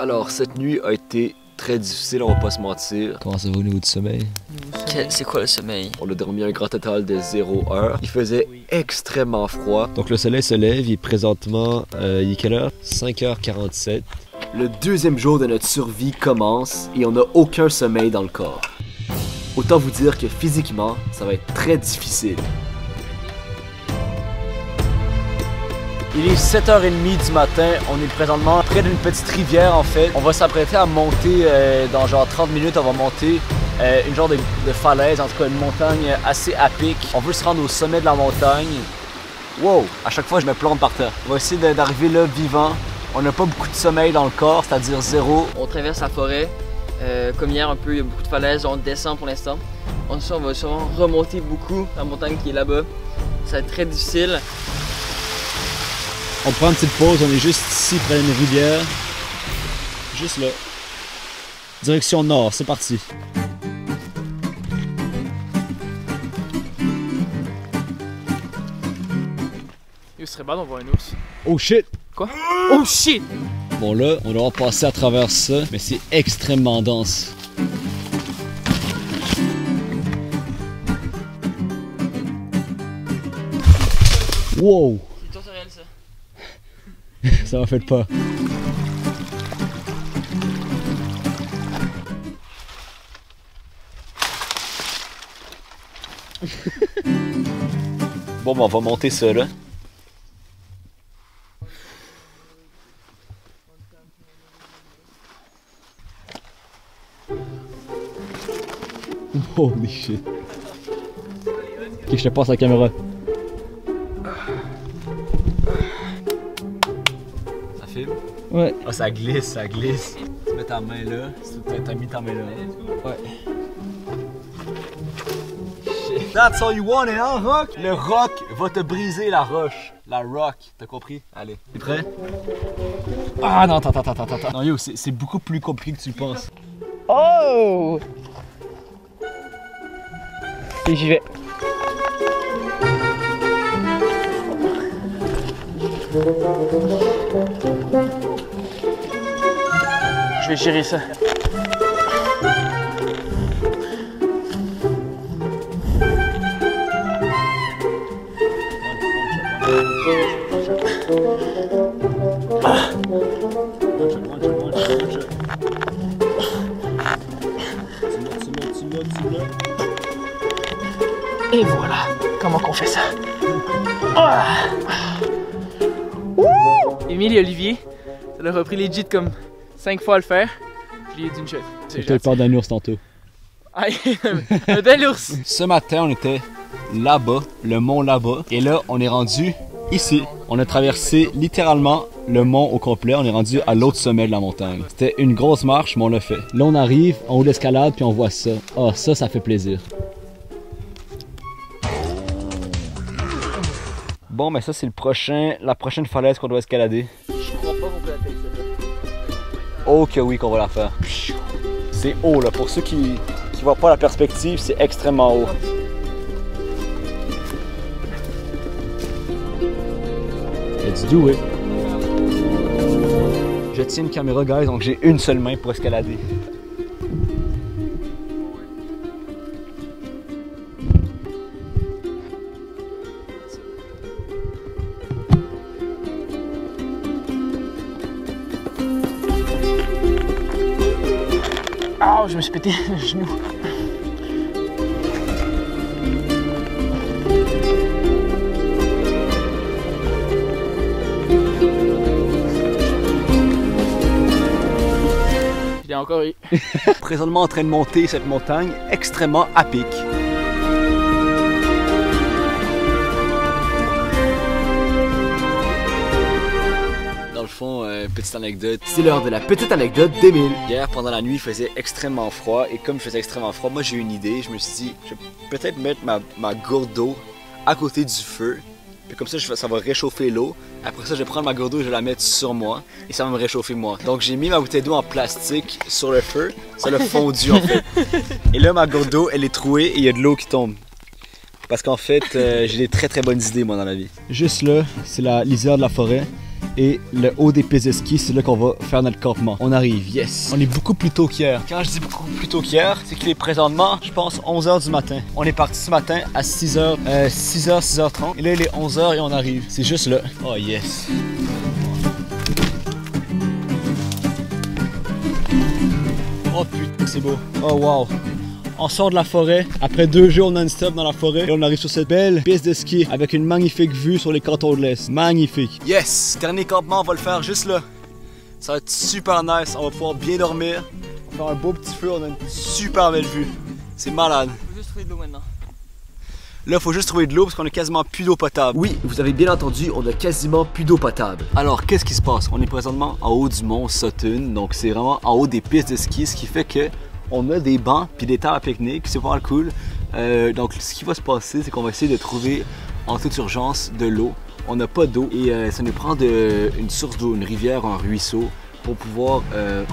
Alors, cette nuit a été très difficile, on va pas se mentir. Comment ça va au niveau du sommeil? C'est quoi le sommeil? On a dormi un grand total de 0 heure. Il faisait extrêmement froid. Donc le soleil se lève, il est présentement, il est quelle heure? 5h47. Le deuxième jour de notre survie commence et on n'a aucun sommeil dans le corps. Autant vous dire que physiquement, ça va être très difficile. Il est 7h30 du matin, on est présentement près d'une petite rivière en fait. On va s'apprêter à monter dans genre 30 minutes, on va monter une genre de falaise, en tout cas une montagne assez à pic. On veut se rendre au sommet de la montagne. Wow! À chaque fois je me plante par terre. On va essayer d'arriver là vivant. On n'a pas beaucoup de sommeil dans le corps, c'est-à-dire 0. On traverse la forêt, comme hier un peu, il y a beaucoup de falaises, on descend pour l'instant. Ensuite on va sûrement remonter beaucoup la montagne qui est là-bas. Ça va être très difficile. On prend une petite pause, on est juste ici près d'une rivière. Juste là. Direction nord, c'est parti. Ce serait bon d'en voir un ours. Oh shit! Quoi? Oh shit! Bon là, on doit passer à travers ça, mais c'est extrêmement dense. Wow! C'est tutoriel ça. Ça m'a fait pas. Bon, ben, on va monter ça là. Holy shit. Ok, je te passe la caméra. Ça filme? Ouais. Ah, ça glisse, ça glisse. Tu mets ta main là, t'as mis ta main là. Ouais. That's all you wanted, hein, Rock? Le rock va te briser la roche. La rock, t'as compris? Allez. T'es prêt? Ah non, attends. Non yo, c'est beaucoup plus compliqué que tu le penses. Oh! Et j'y vais. Je vais gérer ça. Et voilà comment qu'on fait ça. Émile et Olivier, ça leur a pris legit comme 5 fois à le faire. Je lui ai dit une chose. J'ai eu peur d'un ours tantôt. Aïe, un bel ours! Ce matin, on était là-bas, le mont là-bas, et là, on est rendu ici. On a traversé littéralement le mont au complet, on est rendu à l'autre sommet de la montagne. C'était une grosse marche, mais on l'a fait. Là, on arrive en haut de l'escalade, puis on voit ça. Ah, ça fait plaisir. Bon, mais ça, c'est la prochaine falaise qu'on doit escalader. Je crois pas qu'on peut atteindre ça. Oh que oui qu'on va la faire. C'est haut là, pour ceux qui voient pas la perspective, c'est extrêmement haut. Let's do it. Je tiens une caméra guys, donc j'ai une seule main pour escalader. Ah, je me suis pété le genou. Je l'ai encore eu. Présentement en train de monter cette montagne extrêmement à pic. Dans le fond, petite anecdote. C'est l'heure de la petite anecdote d'Émile. Hier, pendant la nuit, il faisait extrêmement froid. Et comme il faisait extrêmement froid, moi j'ai eu une idée. Je me suis dit, je vais peut-être mettre ma gourde d'eau à côté du feu. Puis comme ça, ça va réchauffer l'eau. Après ça, je vais prendre ma gourde d'eau et je vais la mettre sur moi. Et ça va me réchauffer moi. Donc j'ai mis ma bouteille d'eau en plastique sur le feu. Ça l'a fondu en fait. Et là, ma gourde d'eau, elle est trouée et il y a de l'eau qui tombe. Parce qu'en fait, j'ai des très bonnes idées moi dans la vie. Juste là, c'est la lisière de la forêt. et le haut des pistes de ski, c'est là qu'on va faire notre campement. On arrive, yes! On est beaucoup plus tôt qu'hier. Quand je dis beaucoup plus tôt qu'hier, c'est qu'il est présentement, je pense, 11h du matin. On est parti ce matin à 6h, 6h30. Et là, il est 11h et on arrive. C'est juste là. Oh yes! Oh putain, c'est beau. Oh wow! On sort de la forêt, après 2 jours non-stop dans la forêt, et on arrive sur cette belle piste de ski avec une magnifique vue sur les cantons de l'Est. Magnifique! Yes! Dernier campement, on va le faire juste là. Ça va être super nice, on va pouvoir bien dormir, on va faire un beau petit feu, on a une super belle vue. C'est malade. Faut juste trouver de l'eau maintenant. Là, faut juste trouver de l'eau parce qu'on a quasiment plus d'eau potable. Oui, vous avez bien entendu, on a quasiment plus d'eau potable. Alors, qu'est-ce qui se passe? On est présentement en haut du mont Sutton, donc c'est vraiment en haut des pistes de ski, ce qui fait que on a des bancs puis des tables à pique-nique, c'est pas mal cool. Donc ce qui va se passer, c'est qu'on va essayer de trouver en toute urgence de l'eau. On n'a pas d'eau et ça nous prend une source d'eau, une rivière, un ruisseau pour pouvoir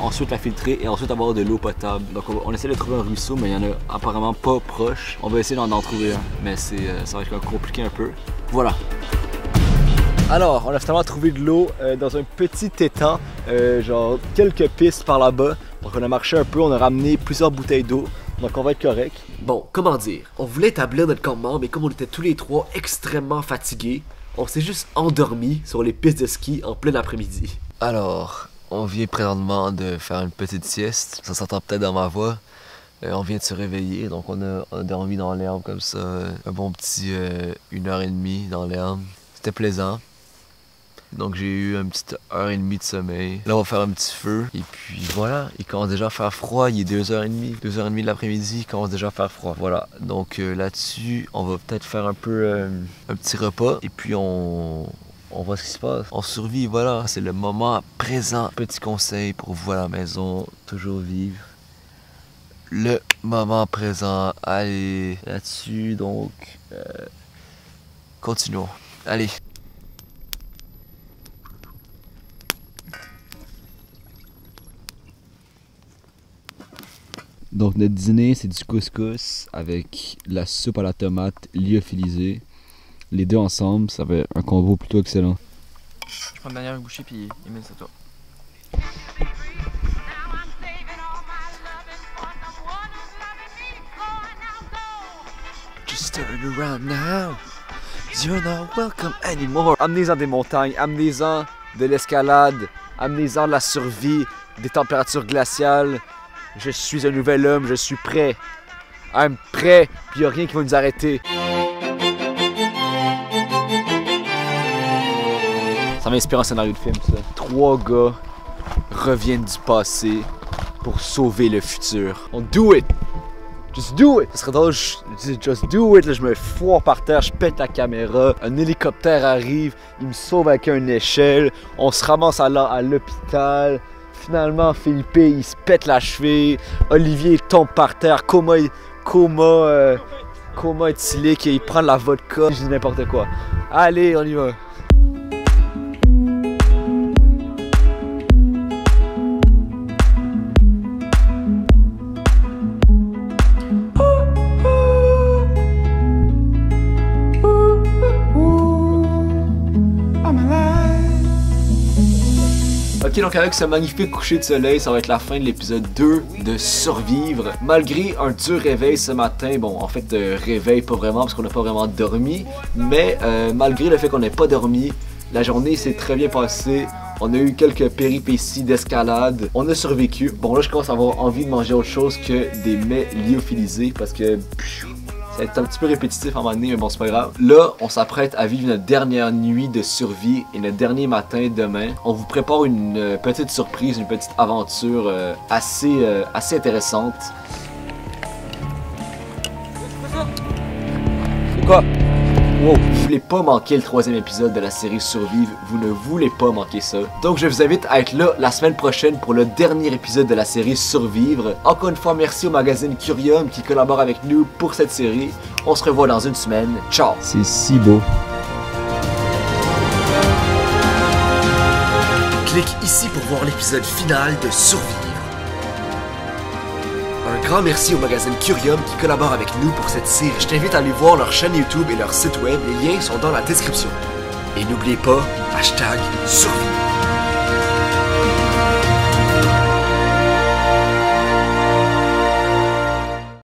ensuite la filtrer et ensuite avoir de l'eau potable. Donc on essaie de trouver un ruisseau, mais il n'y en a apparemment pas proche. On va essayer d'en trouver un, mais ça va être compliqué un peu. Voilà. Alors, on a finalement trouvé de l'eau dans un petit étang, genre quelques pistes par là-bas. Donc on a marché un peu, on a ramené plusieurs bouteilles d'eau, donc on va être correct. Bon, comment dire, on voulait établir notre campement, mais comme on était tous les trois extrêmement fatigués, on s'est juste endormi sur les pistes de ski en plein après-midi. Alors, on vient présentement de faire une petite sieste, ça s'entend peut-être dans ma voix. On vient de se réveiller, donc on a dormi dans l'herbe comme ça, un bon petit 1h30 dans l'herbe. C'était plaisant. Donc j'ai eu une petite 1h30 de sommeil. Là on va faire un petit feu. Et puis voilà, il commence déjà à faire froid. Il est 2h30. 2h30 de l'après-midi, il commence déjà à faire froid. Voilà, donc là-dessus, on va peut-être faire un peu un petit repas. Et puis on voit ce qui se passe. On survit, voilà. C'est le moment présent. Petit conseil pour vous à la maison, toujours vivre. Le moment présent. Allez, là-dessus, donc continuons. Allez. Donc notre dîner, c'est du couscous avec la soupe à la tomate lyophilisée. Les deux ensemble, ça fait un combo plutôt excellent. Je prends une dernière bouchée puis Emile, c'est toi. Just turn around now, you're not welcome anymore. Amenez-en des montagnes, amenez-en de l'escalade, amenez-en de la survie, des températures glaciales. Je suis un nouvel homme, je suis prêt. I'm prêt, puis il n'y a rien qui va nous arrêter. Ça m'inspire un scénario de film, ça. 3 gars reviennent du passé pour sauver le futur. On do it! Just do it! Ça serait drôle, just do it, là, je me foire par terre, je pète la caméra, un hélicoptère arrive, il me sauve avec une échelle, on se ramasse à l'hôpital. Finalement, Philippe, il se pète la cheville. Olivier tombe par terre. Coma éthylique et il prend de la vodka. Je dis n'importe quoi. Allez, on y va. Ok, donc avec ce magnifique coucher de soleil, ça va être la fin de l'épisode 2 de Survivre. Malgré un dur réveil ce matin, bon en fait réveil pas vraiment parce qu'on n'a pas vraiment dormi, mais malgré le fait qu'on n'ait pas dormi, la journée s'est très bien passée. On a eu quelques péripéties d'escalade, on a survécu. Bon là je commence à avoir envie de manger autre chose que des mets lyophilisés parce que ça va être un petit peu répétitif à un moment donné, mais bon, c'est pas grave. Là, on s'apprête à vivre notre dernière nuit de survie et notre dernier matin demain. On vous prépare une petite surprise, une petite aventure assez intéressante. C'est quoi? Wow. Vous voulez pas manquer le 3e épisode de la série Survivre, vous ne voulez pas manquer ça. Donc je vous invite à être là la semaine prochaine pour le dernier épisode de la série Survivre. Encore une fois, merci au magazine Curium qui collabore avec nous pour cette série. On se revoit dans une semaine. Ciao! C'est si beau. Clique ici pour voir l'épisode final de Survivre. Un grand merci au magazine Curium qui collabore avec nous pour cette série. Je t'invite à aller voir leur chaîne YouTube et leur site web, les liens sont dans la description. Et n'oubliez pas, hashtag survie.